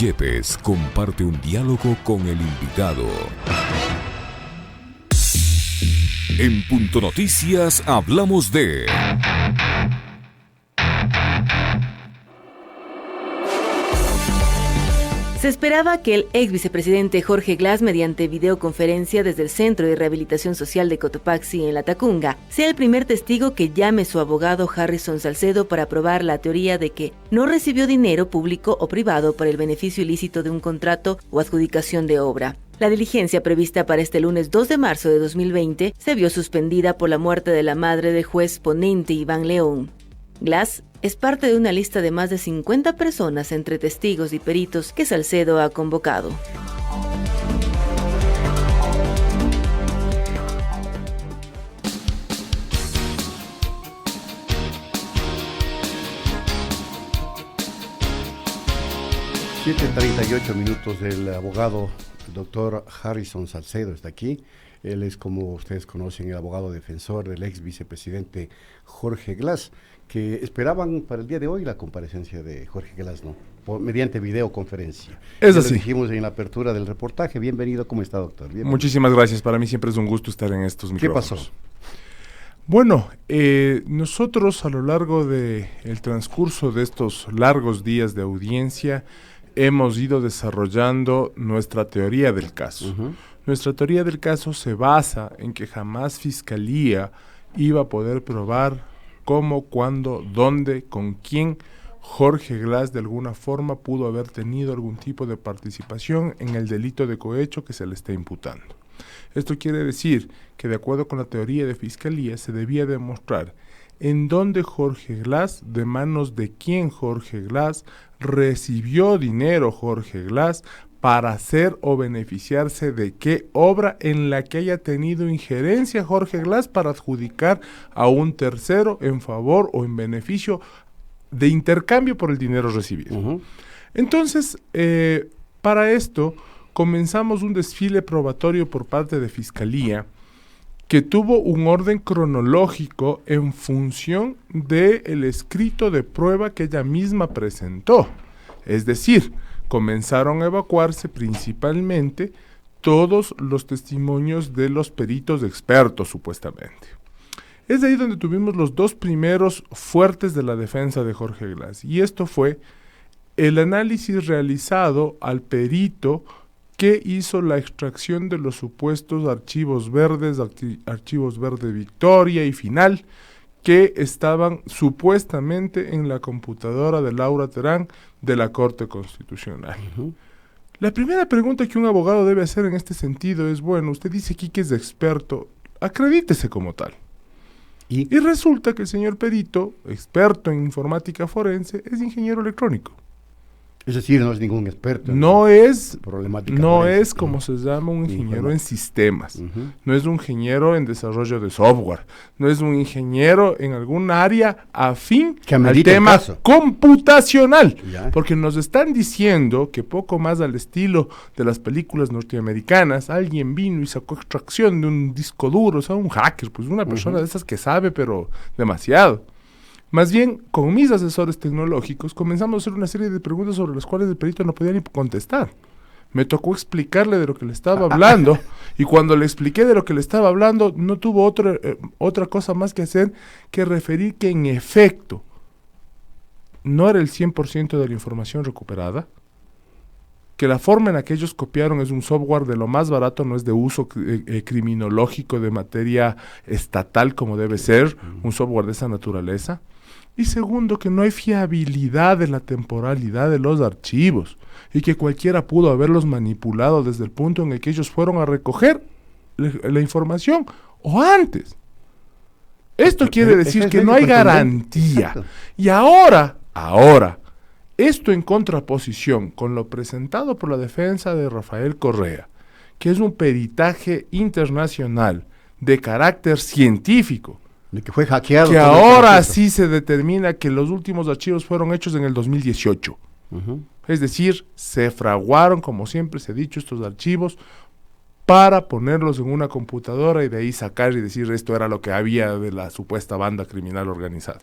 Yepes comparte un diálogo con el invitado. En Punto Noticias hablamos de... Se esperaba que el ex vicepresidente Jorge Glass, mediante videoconferencia desde el Centro de Rehabilitación Social de Cotopaxi en La Tacunga, sea el primer testigo que llame su abogado Harrison Salcedo para probar la teoría de que no recibió dinero público o privado para el beneficio ilícito de un contrato o adjudicación de obra. La diligencia prevista para este lunes 2 de marzo de 2020 se vio suspendida por la muerte de la madre del juez ponente Iván León. Glass es parte de una lista de más de 50 personas entre testigos y peritos que Salcedo ha convocado. (7:38) El abogado, el doctor Harrison Salcedo, está aquí. Él es, como ustedes conocen, el abogado defensor del ex vicepresidente Jorge Glass, que esperaban para el día de hoy la comparecencia de Jorge Glass, ¿no? Mediante videoconferencia. Es así. Lo dijimos en la apertura del reportaje. Bienvenido, ¿cómo está, doctor? Bienvenido. Muchísimas gracias, para mí siempre es un gusto estar en estos micrófonos. ¿Qué pasó? Bueno, nosotros a lo largo del transcurso de estos largos días de audiencia hemos ido desarrollando nuestra teoría del caso. Nuestra teoría del caso se basa en que jamás Fiscalía iba a poder probar cómo, cuándo, dónde, con quién Jorge Glass de alguna forma pudo haber tenido algún tipo de participación en el delito de cohecho que se le está imputando. Esto quiere decir que, de acuerdo con la teoría de Fiscalía, se debía demostrar en dónde Jorge Glass, de manos de quién Jorge Glass, recibió dinero Jorge Glass para hacer o beneficiarse de qué obra en la que haya tenido injerencia Jorge Glass para adjudicar a un tercero en favor o en beneficio de intercambio por el dinero recibido. Entonces, para esto comenzamos un desfile probatorio por parte de Fiscalía que tuvo un orden cronológico en función del escrito de prueba que ella misma presentó. Es decir, comenzaron a evacuarse principalmente todos los testimonios de los peritos expertos, supuestamente. Es de ahí donde tuvimos los dos primeros fuertes de la defensa de Jorge Glass, y esto fue el análisis realizado al perito que hizo la extracción de los supuestos archivos verdes, archivos verde Victoria y Final, que estaban supuestamente en la computadora de Laura Terán de la Corte Constitucional. La primera pregunta que un abogado debe hacer en este sentido es, bueno, usted dice aquí que es experto, acredítese como tal. Y resulta que el señor perito, experto en informática forense, es ingeniero electrónico. Es decir, no es ningún experto. No es forense. como se llama un ingeniero en sistemas. No es un ingeniero en desarrollo de software. No es un ingeniero en algún área afín al tema computacional. Ya. Porque nos están diciendo que poco más al estilo de las películas norteamericanas, alguien vino y sacó extracción de un disco duro, o sea, un hacker, pues una persona de esas que sabe, pero demasiado. Más bien, con mis asesores tecnológicos comenzamos a hacer una serie de preguntas sobre las cuales el perito no podía ni contestar. Me tocó explicarle de lo que le estaba hablando, y cuando le expliqué de lo que le estaba hablando, no tuvo otra cosa más que hacer que referir que en efecto no era el 100% de la información recuperada, que la forma en la que ellos copiaron es un software de lo más barato, no es de uso criminológico de materia estatal como debe ser, un software de esa naturaleza. Y segundo, que no hay fiabilidad en la temporalidad de los archivos y que cualquiera pudo haberlos manipulado desde el punto en el que ellos fueron a recoger la información o antes. Esto quiere decir que no hay garantía. Y ahora, esto en contraposición con lo presentado por la defensa de Rafael Correa, que es un peritaje internacional de carácter científico, de que fue hackeado. Que ahora sí se determina que los últimos archivos fueron hechos en el 2018. Es decir, se fraguaron, como siempre se ha dicho, estos archivos para ponerlos en una computadora y de ahí sacar y decir esto era lo que había de la supuesta banda criminal organizada.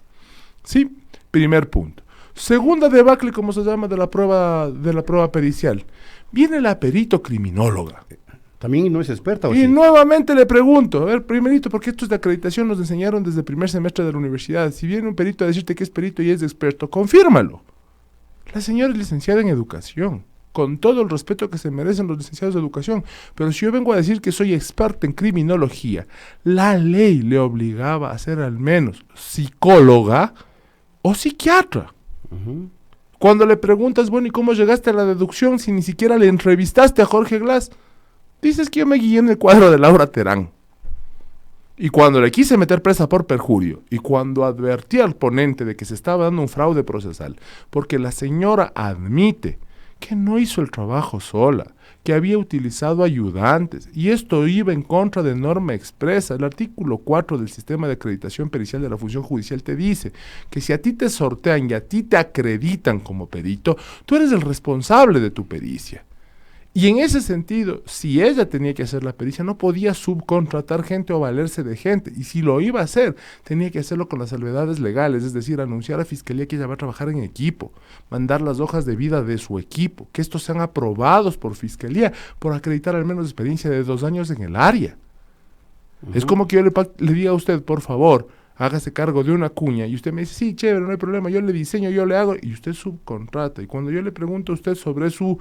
Sí, primer punto. Segunda debacle, como se llama, de la prueba pericial. Viene la perito criminóloga. También no es experta, ¿o Y sí? nuevamente le pregunto, a ver, primerito, porque estos de acreditación nos enseñaron desde el primer semestre de la universidad. Si viene un perito a decirte que es perito y es experto, confírmalo. La señora es licenciada en educación, con todo el respeto que se merecen los licenciados de educación. Pero si yo vengo a decir que soy experto en criminología, la ley le obligaba a ser al menos psicóloga o psiquiatra. Ujú. Cuando le preguntas, bueno, ¿y cómo llegaste a la deducción si ni siquiera le entrevistaste a Jorge Glass? Dices que yo me guié en el cuadro de Laura Terán. Y cuando le quise meter presa por perjurio, y cuando advertí al ponente de que se estaba dando un fraude procesal, porque la señora admite que no hizo el trabajo sola, que había utilizado ayudantes, y esto iba en contra de norma expresa. El artículo 4 del sistema de acreditación pericial de la función judicial te dice que si a ti te sortean y a ti te acreditan como perito, tú eres el responsable de tu pericia. Y en ese sentido, si ella tenía que hacer la pericia, no podía subcontratar gente o valerse de gente. Y si lo iba a hacer, tenía que hacerlo con las salvedades legales, es decir, anunciar a Fiscalía que ella va a trabajar en equipo, mandar las hojas de vida de su equipo, que estos sean aprobados por Fiscalía, por acreditar al menos experiencia de 2 años en el área. Es como que yo le diga a usted, por favor, hágase cargo de una cuña, y usted me dice, sí, chévere, no hay problema, yo le diseño, yo le hago, y usted subcontrata. Y cuando yo le pregunto a usted sobre su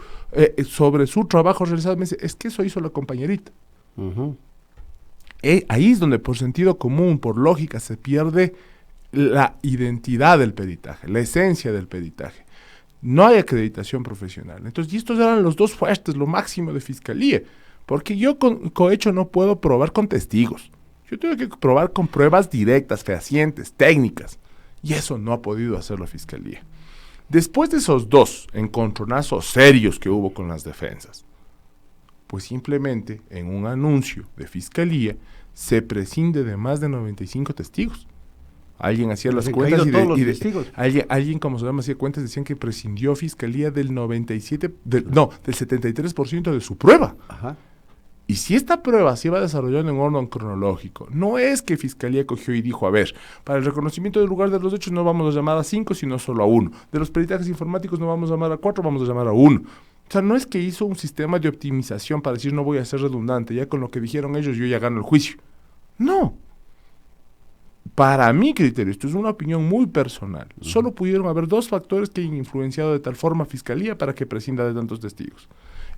trabajo realizado, me dice, es que eso hizo la compañerita. Ujú. Ahí es donde por sentido común, por lógica, se pierde la identidad del peritaje, la esencia del peritaje. No hay acreditación profesional. Entonces, y estos eran los dos fuertes, lo máximo de Fiscalía, porque yo con cohecho no puedo probar con testigos. Yo tengo que probar con pruebas directas, fehacientes, técnicas. Y eso no ha podido hacer la Fiscalía. Después de esos 2 encontronazos serios que hubo con las defensas, pues simplemente en un anuncio de Fiscalía se prescinde de más de 95 testigos. Alguien hacía las cuentas alguien como se llama hacía cuentas, decían que prescindió Fiscalía del 73% de su prueba. Ajá. Y si esta prueba se iba desarrollando en orden cronológico, no es que Fiscalía cogió y dijo, a ver, para el reconocimiento del lugar de los hechos no vamos a llamar a 5, sino solo a 1. De los peritajes informáticos no vamos a llamar a 4, vamos a llamar a 1. O sea, no es que hizo un sistema de optimización para decir no voy a ser redundante, ya con lo que dijeron ellos yo ya gano el juicio. No. Para mi criterio, esto es una opinión muy personal, solo pudieron haber 2 factores que han influenciado de tal forma a Fiscalía para que prescinda de tantos testigos.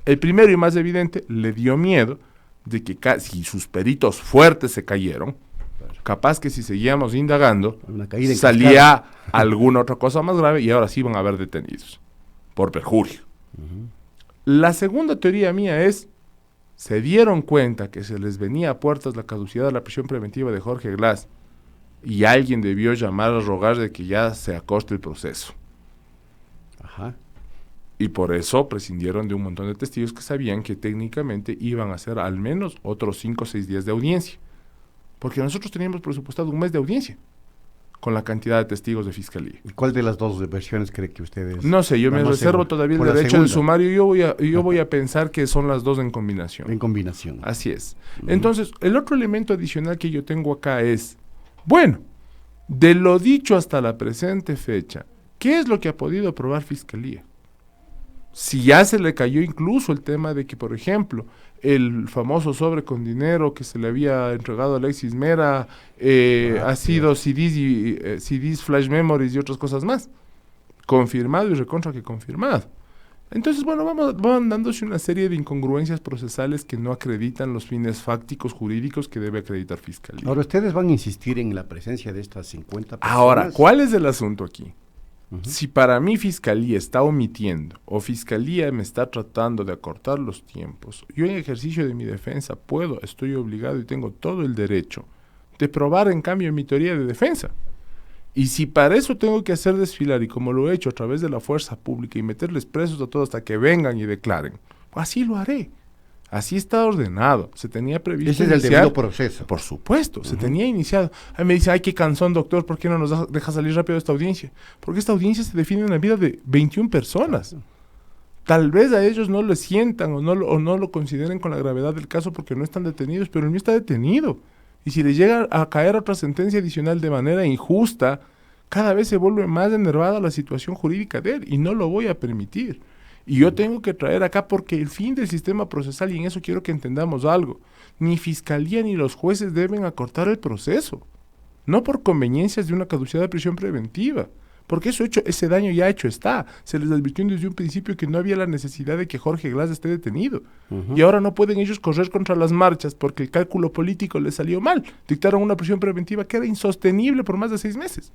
El primero y más evidente, le dio miedo de que si sus peritos fuertes se cayeron, capaz que si seguíamos indagando, salía alguna otra cosa más grave y ahora sí van a haber detenidos por perjurio. La segunda teoría mía es, se dieron cuenta que se les venía a puertas la caducidad de la prisión preventiva de Jorge Glass y alguien debió llamar a rogar de que ya se acorte el proceso. Ajá. Y por eso prescindieron de un montón de testigos que sabían que técnicamente iban a hacer al menos otros 5 o 6 días de audiencia. Porque nosotros teníamos presupuestado 1 mes de audiencia con la cantidad de testigos de Fiscalía. ¿Y cuál de las 2 versiones cree que ustedes...? No sé, yo me reservo todavía el derecho de sumario. Yo voy a pensar que son las 2 en combinación. En combinación. Así es. Entonces, el otro elemento adicional que yo tengo acá es, bueno, de lo dicho hasta la presente fecha, ¿qué es lo que ha podido probar Fiscalía? Si ya se le cayó incluso el tema de que, por ejemplo, el famoso sobre con dinero que se le había entregado a Alexis Mera ha sido CDs, flash memories y otras cosas más. Confirmado y recontra que confirmado. Entonces, bueno, van dándose una serie de incongruencias procesales que no acreditan los fines fácticos jurídicos que debe acreditar Fiscalía. Ahora, ¿ustedes van a insistir en la presencia de estas 50 personas? Ahora, ¿cuál es el asunto aquí? Si para mí Fiscalía está omitiendo o Fiscalía me está tratando de acortar los tiempos, yo en ejercicio de mi defensa estoy obligado y tengo todo el derecho de probar en cambio mi teoría de defensa. Y si para eso tengo que hacer desfilar, y como lo he hecho a través de la fuerza pública y meterles presos a todos hasta que vengan y declaren, pues así lo haré. Así está ordenado, se tenía previsto. Ese es el debido proceso. Por supuesto, se tenía iniciado. Ahí me dice, ay, qué cansón, doctor, ¿por qué no nos deja salir rápido de esta audiencia? Porque esta audiencia se define en la vida de 21 personas. Tal vez a ellos no lo sientan o no lo consideren con la gravedad del caso porque no están detenidos, pero el mío está detenido. Y si le llega a caer otra sentencia adicional de manera injusta, cada vez se vuelve más enervada la situación jurídica de él y no lo voy a permitir. Y yo tengo que traer acá porque el fin del sistema procesal, y en eso quiero que entendamos algo, ni fiscalía ni los jueces deben acortar el proceso, no por conveniencias de una caducidad de prisión preventiva, porque ese daño ya hecho está. Se les advirtió desde un principio que no había la necesidad de que Jorge Glas esté detenido. Y ahora no pueden ellos correr contra las marchas porque el cálculo político les salió mal. Dictaron una prisión preventiva que era insostenible por más de 6 meses.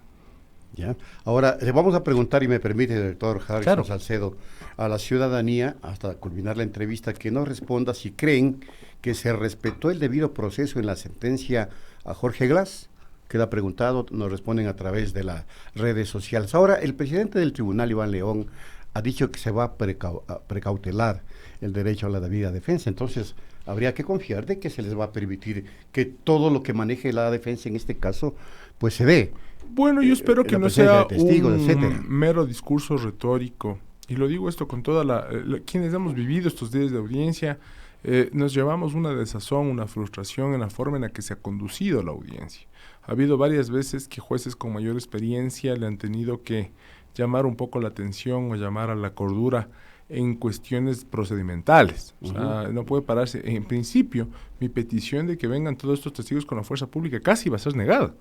Ya. Ahora, le vamos a preguntar, y me permite, doctor Harrison Salcedo, a la ciudadanía, hasta culminar la entrevista, que nos responda si creen que se respetó el debido proceso en la sentencia a Jorge Glas. Queda preguntado, nos responden a través de las redes sociales. Ahora, el presidente del tribunal, Iván León, ha dicho que se va a precautelar el derecho a la debida defensa. Entonces, habría que confiar de que se les va a permitir que todo lo que maneje la defensa en este caso, pues se dé. Bueno, yo espero que no sea un mero discurso retórico. Y lo digo esto con toda quienes hemos vivido estos días de audiencia, nos llevamos una desazón, una frustración en la forma en la que se ha conducido la audiencia. Ha habido varias veces que jueces con mayor experiencia le han tenido que llamar un poco la atención o llamar a la cordura en cuestiones procedimentales. O sea, no puede pararse. En principio, mi petición de que vengan todos estos testigos con la fuerza pública casi va a ser negada.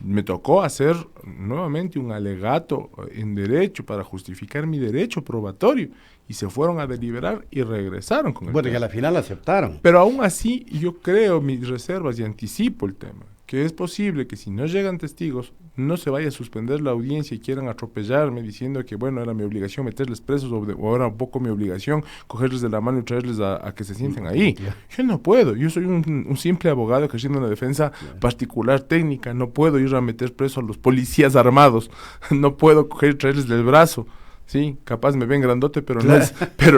Me tocó hacer nuevamente un alegato en derecho para justificar mi derecho probatorio y se fueron a deliberar y regresaron con el tema. Bueno, y a la final aceptaron. Pero aún así yo creo mis reservas y anticipo el tema, que es posible que si no llegan testigos no se vaya a suspender la audiencia y quieran atropellarme diciendo que bueno, era mi obligación meterles presos o era un poco mi obligación cogerles de la mano y traerles a que se sienten ahí. Yo no puedo, yo soy un simple abogado ejerciendo una defensa particular técnica, no puedo ir a meter preso a los policías armados, no puedo coger y traerles del brazo. Sí, capaz me ven grandote, pero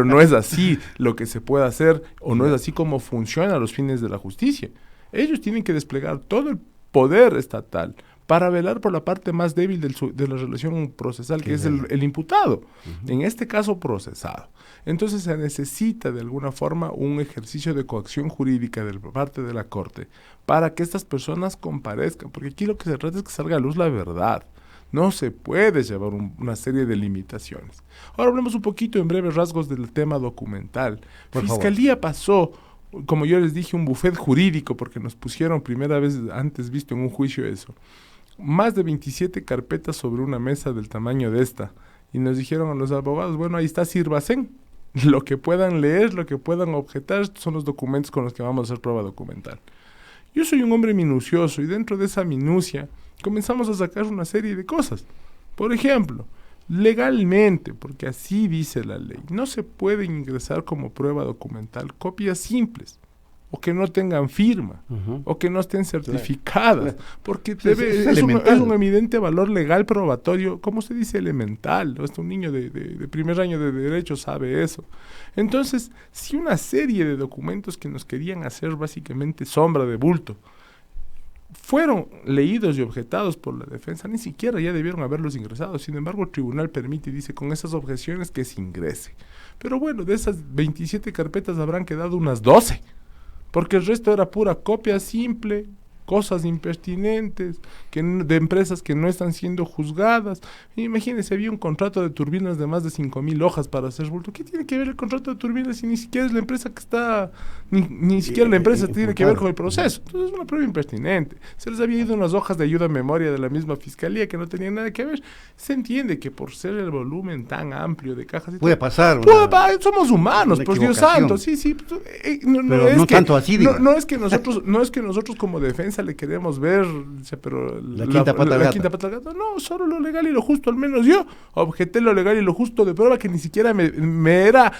no es así lo que se puede hacer o no es así como funcionan los fines de la justicia. Ellos tienen que desplegar todo el poder estatal para velar por la parte más débil de la relación procesal, que es el imputado, en este caso procesado. Entonces se necesita de alguna forma un ejercicio de coacción jurídica de parte de la Corte para que estas personas comparezcan, porque aquí lo que se trata es que salga a luz la verdad. No se puede llevar una serie de limitaciones. Ahora hablemos un poquito en breves rasgos del tema documental. Fiscalía pasó, como yo les dije, un buffet jurídico, porque nos pusieron primera vez antes visto en un juicio eso. Más de 27 carpetas sobre una mesa del tamaño de esta. Y nos dijeron a los abogados, bueno, ahí está, sírvasen. Lo que puedan leer, lo que puedan objetar, estos son los documentos con los que vamos a hacer prueba documental. Yo soy un hombre minucioso y dentro de esa minucia comenzamos a sacar una serie de cosas. Por ejemplo, legalmente, porque así dice la ley, no se pueden ingresar como prueba documental copias simples o que no tengan firma o que no estén certificadas, porque es un evidente valor legal probatorio, ¿cómo se dice? Elemental. Hasta un niño de primer año de derecho sabe eso. Entonces, si una serie de documentos que nos querían hacer básicamente sombra de bulto fueron leídos y objetados por la defensa, ni siquiera ya debieron haberlos ingresado. Sin embargo, el tribunal permite y dice con esas objeciones que se ingrese. Pero bueno, de esas 27 carpetas habrán quedado unas 12, porque el resto era pura copia simple, cosas impertinentes, de empresas que no están siendo juzgadas. Imagínense, había un contrato de turbinas de más de 5,000 hojas para hacer bulto. ¿Qué tiene que ver el contrato de turbinas si ni siquiera es la empresa que está, ni siquiera la empresa tiene que ver con el proceso? Entonces es una prueba impertinente. Se les había ido unas hojas de ayuda a memoria de la misma fiscalía que no tenían nada que ver. Se entiende que por ser el volumen tan amplio de cajas y puede pasar. Somos humanos, pues Dios santo, sí. Pero no tanto así, no es que nosotros como defensa le queremos ver, pero la quinta pata al gato. No, solo lo legal y lo justo. Al menos yo objeté lo legal y lo justo de prueba que ni siquiera me era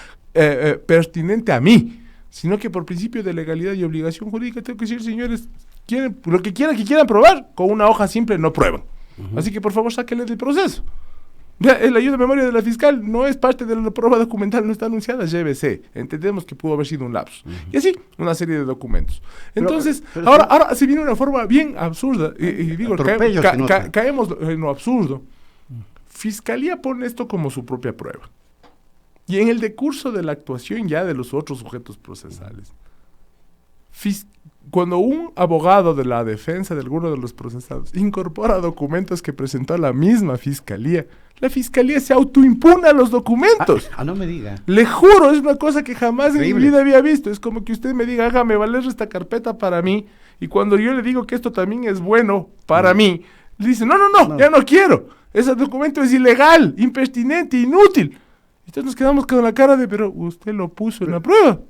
pertinente a mí, sino que por principio de legalidad y obligación jurídica tengo que decir, señores, lo que quieran probar, con una hoja simple no prueban. Así que por favor sáquenle del proceso. La ayuda de memoria de la fiscal no es parte de la prueba documental, no está anunciada, llévese. Entendemos que pudo haber sido un lapsus. Y así, una serie de documentos. Entonces, pero ahora se viene una forma bien absurda, y digo, caemos en lo absurdo. Fiscalía pone esto como su propia prueba. Y en el decurso de la actuación ya de los otros sujetos procesales, cuando un abogado de la defensa de alguno de los procesados incorpora documentos que presentó la misma fiscalía, la fiscalía se autoimpugna los documentos. No me diga. Le juro, es una cosa que jamás Increíble. en mi vida había visto. Es como que usted me diga, hágame valer esta carpeta para mí, y cuando yo le digo que esto también es bueno para mí, le dice, no, ya no quiero. Ese documento es ilegal, impertinente, inútil. Entonces nos quedamos con la cara de, pero usted lo puso en la prueba.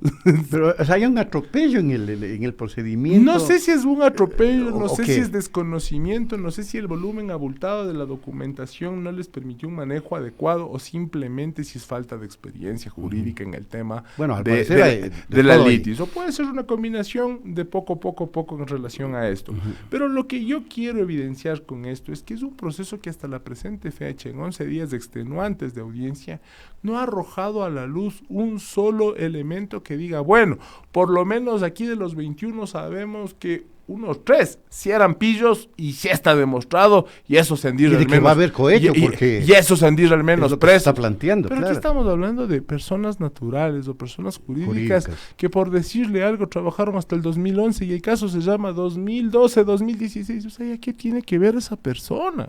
Pero o sea, hay un atropello en el procedimiento. No sé si es un atropello, no sé qué? si es desconocimiento, no sé si el volumen abultado de la documentación no les permitió un manejo adecuado o simplemente si es falta de experiencia jurídica en el tema Bueno, al de parecer la todo ahí. litis. O puede ser una combinación de poco en relación a esto. Pero lo que yo quiero evidenciar con esto es que es un proceso que hasta la presente fecha, en 11 días extenuantes de audiencia, no ha arrojado a la luz un solo elemento que diga, bueno, por lo menos aquí de los 21 sabemos que unos 3 sí eran pillos y sí está demostrado, y eso Sendir al Y de que menos va a haber cohecho, porque y eso Sendir al menos es lo que se preso. está planteando, Pero claro. aquí estamos hablando de personas naturales o personas jurídicas que, por decirle algo, trabajaron hasta el 2011 y el caso se llama 2012, 2016. O sea, ¿qué tiene que ver esa persona?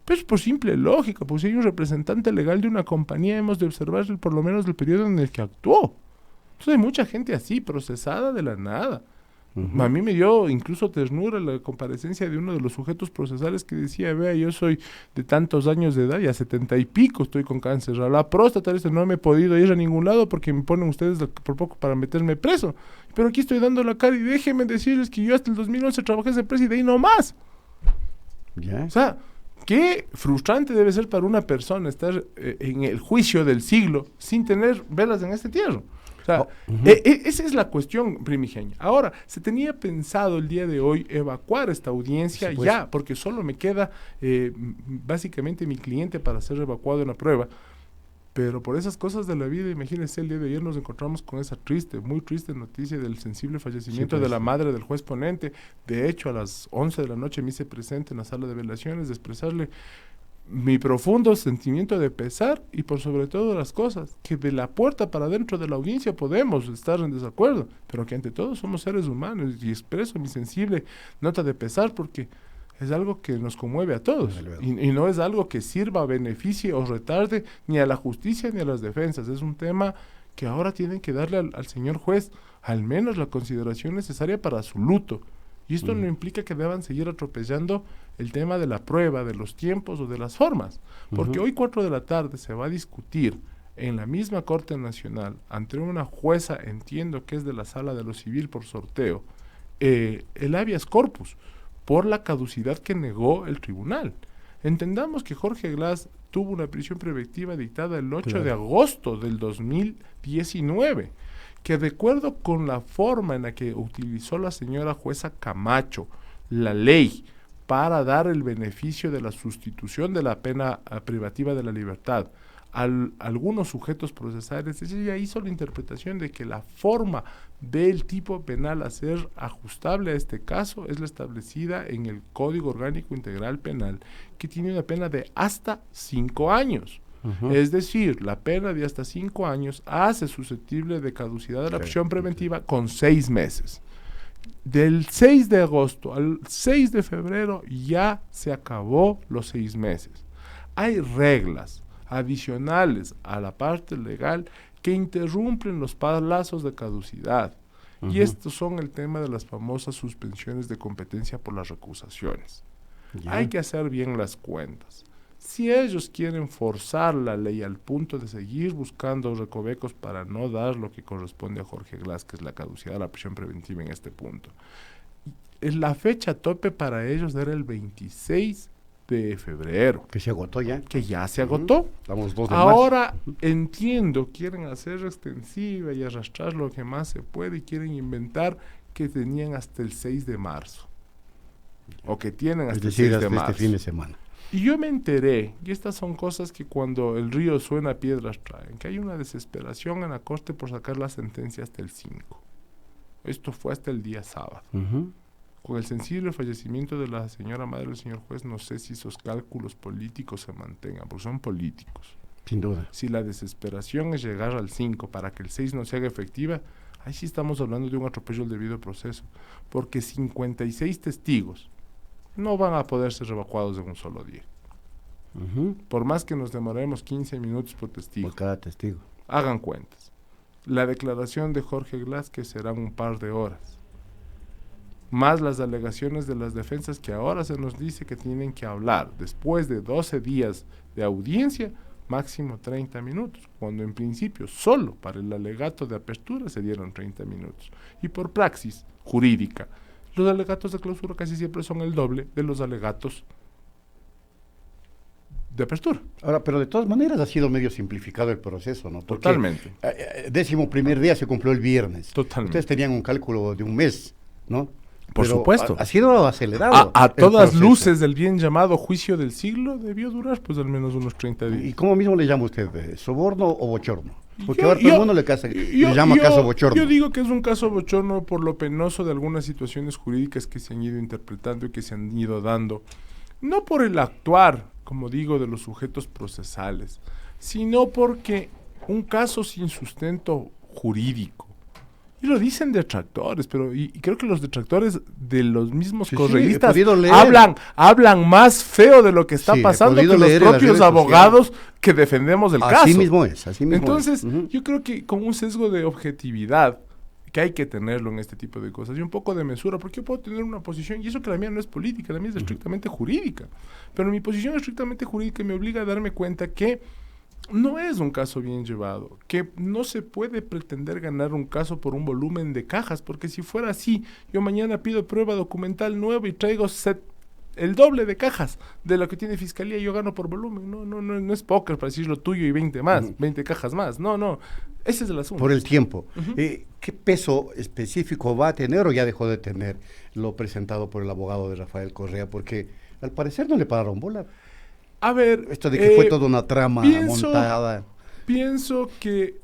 Pues por simple lógica, pues si hay un representante legal de una compañía, hemos de observar por lo menos el periodo en el que actuó. Entonces hay mucha gente así, procesada de la nada. A mí me dio incluso ternura la comparecencia de uno de los sujetos procesales que decía, vea, yo soy de tantos años de edad y a 70 y pico estoy con cáncer. A la próstata no me he podido ir a ningún lado porque me ponen ustedes por poco para meterme preso. Pero aquí estoy dando la cara y déjenme decirles que yo hasta el 2011 trabajé en esa empresa y de ahí no más. ¿Ya? O sea, qué frustrante debe ser para una persona estar en el juicio del siglo sin tener velas en este entierro. O sea, esa es la cuestión primigenia. Ahora, se tenía pensado el día de hoy evacuar esta audiencia ya, porque solo me queda básicamente mi cliente para ser evacuado en la prueba. Pero por esas cosas de la vida, imagínense, el día de ayer nos encontramos con esa muy triste noticia del sensible fallecimiento de la madre del juez ponente. De hecho, a las 11 de la noche me hice presente en la sala de velaciones de expresarle mi profundo sentimiento de pesar y por sobre todo las cosas, que de la puerta para dentro de la audiencia podemos estar en desacuerdo, pero que ante todo somos seres humanos y expreso mi sensible nota de pesar porque es algo que nos conmueve a todos y no es algo que sirva, beneficie o retarde ni a la justicia ni a las defensas. Es un tema que ahora tienen que darle al señor juez al menos la consideración necesaria para su luto. Y esto no implica que deban seguir atropellando el tema de la prueba, de los tiempos o de las formas. Porque hoy 4 de la tarde se va a discutir en la misma Corte Nacional, ante una jueza, entiendo que es de la Sala de lo Civil por sorteo, el habeas corpus, por la caducidad que negó el tribunal. Entendamos que Jorge Glass tuvo una prisión preventiva dictada el 8 de agosto del 2019, que de acuerdo con la forma en la que utilizó la señora jueza Camacho la ley para dar el beneficio de la sustitución de la pena privativa de la libertad a algunos sujetos procesales, ella hizo la interpretación de que la forma del tipo penal a ser ajustable a este caso es la establecida en el Código Orgánico Integral Penal, que tiene una pena de hasta 5 años. Es decir, la pena de hasta 5 años hace susceptible de caducidad de la prisión preventiva con 6 meses. Del 6 de agosto al 6 de febrero ya se acabó los 6 meses. Hay reglas adicionales a la parte legal que interrumpen los plazos de caducidad. Y estos son el tema de las famosas suspensiones de competencia por las recusaciones. Hay que hacer bien las cuentas. Si ellos quieren forzar la ley al punto de seguir buscando recovecos para no dar lo que corresponde a Jorge Glass, que es la caducidad de la prisión preventiva en este punto, la fecha tope para ellos era el 26 de febrero. Que se agotó ya. Que ya se agotó. Estamos 2 de marzo. Ahora entiendo, quieren hacer extensiva y arrastrar lo que más se puede y quieren inventar que tenían hasta el 6 de marzo. O que tienen hasta el 6 de marzo. Este fin de semana. Y yo me enteré, y estas son cosas que cuando el río suena piedras traen, que hay una desesperación en la corte por sacar la sentencia hasta el 5. Esto fue hasta el día sábado. Con el sensible fallecimiento de la señora madre del señor juez, no sé si esos cálculos políticos se mantengan, porque son políticos. Sin duda. Si la desesperación es llegar al 5 para que el 6 no se haga efectiva, ahí sí estamos hablando de un atropello al debido proceso, porque 56 testigos no van a poder ser evacuados en un solo día. Por más que nos demoremos 15 minutos por testigo. Por cada testigo. Hagan cuentas. La declaración de Jorge Glass, que serán un par de horas, más las alegaciones de las defensas que ahora se nos dice que tienen que hablar después de 12 días de audiencia, máximo 30 minutos, cuando en principio solo para el alegato de apertura se dieron 30 minutos. Y por praxis jurídica, los alegatos de clausura casi siempre son el doble de los alegatos de apertura. Ahora, pero de todas maneras ha sido medio simplificado el proceso, ¿no? Porque, totalmente. 11º día se cumplió el viernes. Totalmente. Ustedes tenían un cálculo de un mes, ¿no? Por pero supuesto. Ha sido acelerado. A todas proceso. luces del bien llamado juicio del siglo debió durar pues al menos unos 30 días. ¿Y cómo mismo le llama usted? ¿Soborno o bochorno? Porque Yo- ahora todo yo- el mundo le llama caso bochorno. Yo digo que es un caso bochorno por lo penoso de algunas situaciones jurídicas que se han ido interpretando y que se han ido dando. No por el actuar, como digo, de los sujetos procesales, sino porque un caso sin sustento jurídico. Y lo dicen detractores, pero y creo que los detractores de los mismos Sí, correístas he podido leer. hablan más feo de lo que está Sí, he pasando que podido los leer en las propios redes abogados que defendemos el caso. Así mismo es, así mismo Entonces, es. yo creo que con un sesgo de objetividad, que hay que tenerlo en este tipo de cosas, y un poco de mesura, porque yo puedo tener una posición, y eso que la mía no es política, la mía es estrictamente jurídica, pero mi posición estrictamente jurídica me obliga a darme cuenta que no es un caso bien llevado, que no se puede pretender ganar un caso por un volumen de cajas, porque si fuera así, yo mañana pido prueba documental nueva y traigo el doble de cajas de lo que tiene Fiscalía y yo gano por volumen. No es póker para decir lo tuyo y 20 más, 20 cajas más. No, ese es el asunto. Por el tiempo. ¿Qué peso específico va a tener o ya dejó de tener lo presentado por el abogado de Rafael Correa? Porque al parecer no le pararon bola. A ver, Esto de que fue toda una trama montada. Pienso que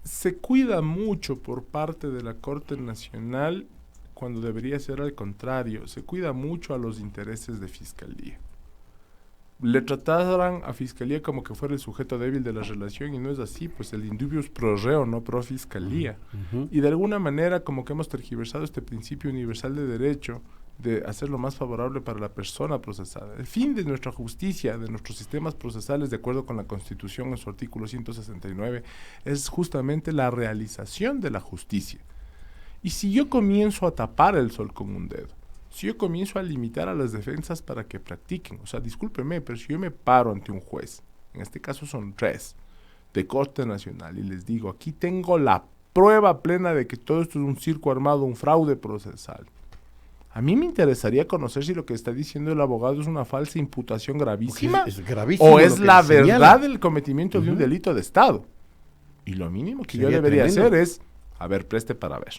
se cuida mucho por parte de la Corte Nacional cuando debería ser al contrario. Se cuida mucho a los intereses de Fiscalía. Le trataran a Fiscalía como que fuera el sujeto débil de la relación y no es así, pues el indubius pro reo, no pro Fiscalía. Y de alguna manera como que hemos tergiversado este principio universal de derecho de hacerlo más favorable para la persona procesada. El fin de nuestra justicia, de nuestros sistemas procesales, de acuerdo con la Constitución en su artículo 169, es justamente la realización de la justicia. Y si yo comienzo a tapar el sol con un dedo, si yo comienzo a limitar a las defensas para que practiquen, o sea, discúlpeme, pero si yo me paro ante un juez, en este caso son 3, de Corte Nacional, y les digo, aquí tengo la prueba plena de que todo esto es un circo armado, un fraude procesal. A mí me interesaría conocer si lo que está diciendo el abogado es una falsa imputación gravísima Es gravísimo o es lo que la le señala. verdad del cometimiento de un delito de Estado. Y lo mínimo que yo Sería debería tremendo. hacer es, a ver, preste para ver.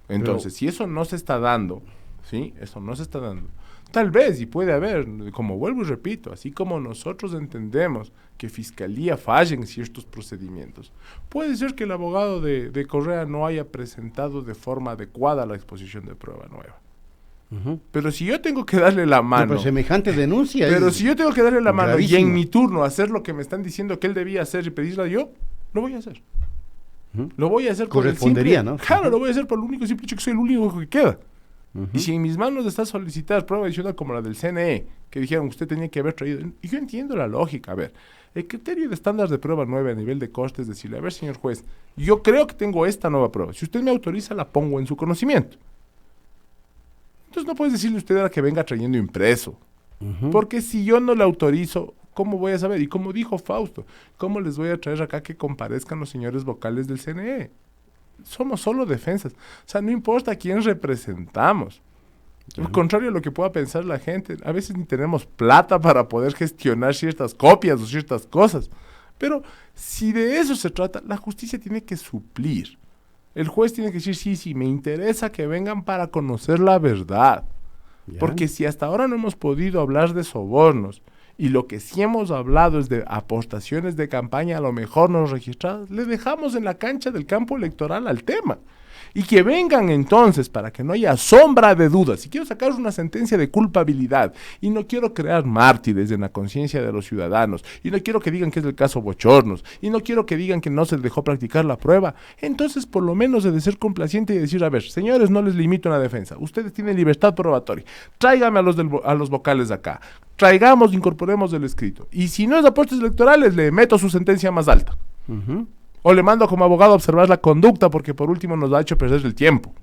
Entonces, si eso no se está dando, ¿sí? Eso no se está dando. Tal vez, y puede haber, como vuelvo y repito, así como nosotros entendemos que Fiscalía falla en ciertos procedimientos, puede ser que el abogado de Correa no haya presentado de forma adecuada la exposición de prueba nueva. Pero si yo tengo que darle la mano... Pero semejante denuncia. Pero si yo tengo que darle la mano gravísima. y en mi turno hacer lo que me están diciendo que él debía hacer y pedirla yo, lo voy a hacer. Lo voy a hacer por el Correspondería, simple... ¿no? Claro, lo voy a hacer por el único simple hecho que soy el único que queda. Y si en mis manos está solicitar prueba adicional como la del CNE, que dijeron que usted tenía que haber traído, y yo entiendo la lógica, a ver, el criterio de estándar de prueba 9 a nivel de coste es decirle, a ver, señor juez, yo creo que tengo esta nueva prueba, si usted me autoriza la pongo en su conocimiento. Entonces no puedes decirle usted ahora que venga trayendo impreso, porque si yo no le autorizo, ¿cómo voy a saber? Y como dijo Fausto, ¿cómo les voy a traer acá que comparezcan los señores vocales del CNE? Somos solo defensas. O sea, no importa a quién representamos. Al contrario a lo que pueda pensar la gente, a veces ni tenemos plata para poder gestionar ciertas copias o ciertas cosas. Pero si de eso se trata, la justicia tiene que suplir. El juez tiene que decir, sí, me interesa que vengan para conocer la verdad. Ya. Porque si hasta ahora no hemos podido hablar de sobornos, y lo que sí hemos hablado es de aportaciones de campaña a lo mejor no registradas, le dejamos en la cancha del campo electoral al tema. Y que vengan entonces, para que no haya sombra de dudas, si quiero sacar una sentencia de culpabilidad y no quiero crear mártires en la conciencia de los ciudadanos, y no quiero que digan que es el caso Bochornos, y no quiero que digan que no se dejó practicar la prueba, entonces por lo menos he de ser complaciente y decir, a ver, señores, no les limito una defensa, ustedes tienen libertad probatoria, tráigame a los vocales de acá, traigamos, incorporemos el escrito, y si no es aportes electorales, le meto su sentencia más alta. O le mando como abogado a observar la conducta porque por último nos ha hecho perder el tiempo.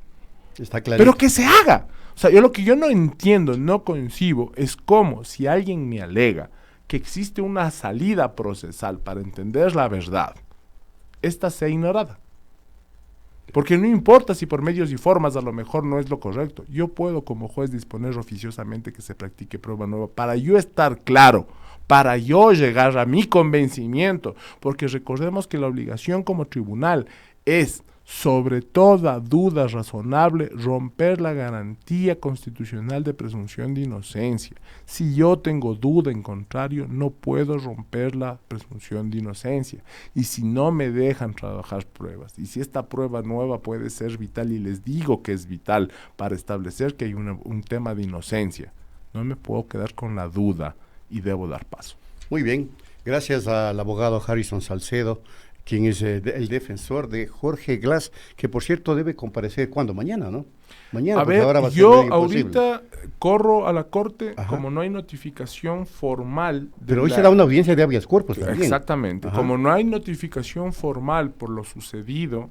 Está claro. Pero que se haga. O sea, lo que yo no entiendo, no concibo, es cómo si alguien me alega que existe una salida procesal para entender la verdad, esta sea ignorada. Porque no importa si por medios y formas a lo mejor no es lo correcto. Yo puedo como juez disponer oficiosamente que se practique prueba nueva para yo estar claro, para yo llegar a mi convencimiento, porque recordemos que la obligación como tribunal es, sobre toda duda razonable, romper la garantía constitucional de presunción de inocencia. Si yo tengo duda en contrario, no puedo romper la presunción de inocencia. Y si no me dejan trabajar pruebas, y si esta prueba nueva puede ser vital, y les digo que es vital para establecer que hay un tema de inocencia, no me puedo quedar con la duda y debo dar paso. Muy bien, gracias al abogado Harrison Salcedo, quien es el defensor de Jorge Glass, que por cierto debe comparecer, ¿cuándo? Mañana, ¿no? Mañana. A ver, ahora va a yo ser ahorita corro a la corte. Ajá. Como no hay notificación formal. Pero hoy será una audiencia de habeas corpus también. Exactamente. Ajá. Como no hay notificación formal por lo sucedido,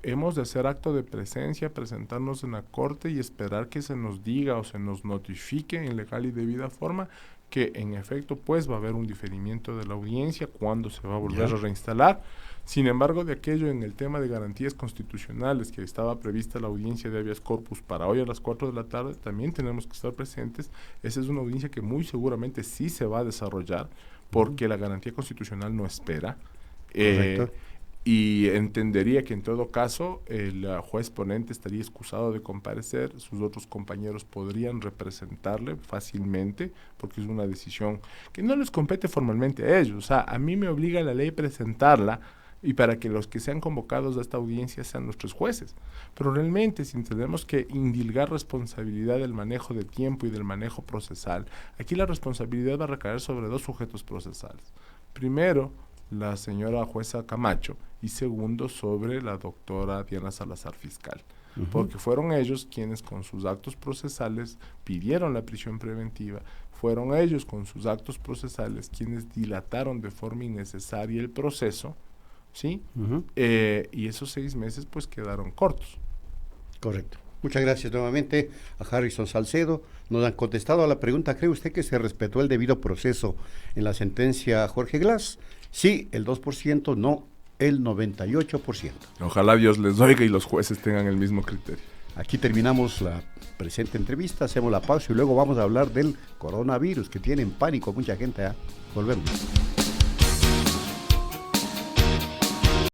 hemos de hacer acto de presencia, presentarnos en la corte y esperar que se nos diga o se nos notifique en legal y debida forma que en efecto pues va a haber un diferimiento de la audiencia cuando se va a volver a reinstalar. Sin embargo, de aquello en el tema de garantías constitucionales que estaba prevista la audiencia de habeas corpus para hoy a las 4 de la tarde, también tenemos que estar presentes. Esa es una audiencia que muy seguramente sí se va a desarrollar porque la garantía constitucional no espera. Y entendería que en todo caso el juez ponente estaría excusado de comparecer, sus otros compañeros podrían representarle fácilmente, porque es una decisión que no les compete formalmente a ellos. O sea, a mí me obliga la ley presentarla y para que los que sean convocados a esta audiencia sean nuestros jueces. Pero realmente, si tenemos que indilgar responsabilidad del manejo del tiempo y del manejo procesal, aquí la responsabilidad va a recaer sobre dos sujetos procesales. Primero, la señora jueza Camacho, y segundo, sobre la doctora Diana Salazar, fiscal. Porque fueron ellos quienes con sus actos procesales pidieron la prisión preventiva, fueron ellos con sus actos procesales quienes dilataron de forma innecesaria el proceso, ¿sí? Y esos 6 meses pues quedaron cortos. Correcto. Muchas gracias nuevamente a Harrison Salcedo. Nos han contestado a la pregunta, ¿cree usted que se respetó el debido proceso en la sentencia a Jorge Glass? Sí, el 2%, no el 98%. Ojalá Dios les oiga y los jueces tengan el mismo criterio. Aquí terminamos la presente entrevista, hacemos la pausa y luego vamos a hablar del coronavirus, que tiene en pánico mucha gente. Volvemos.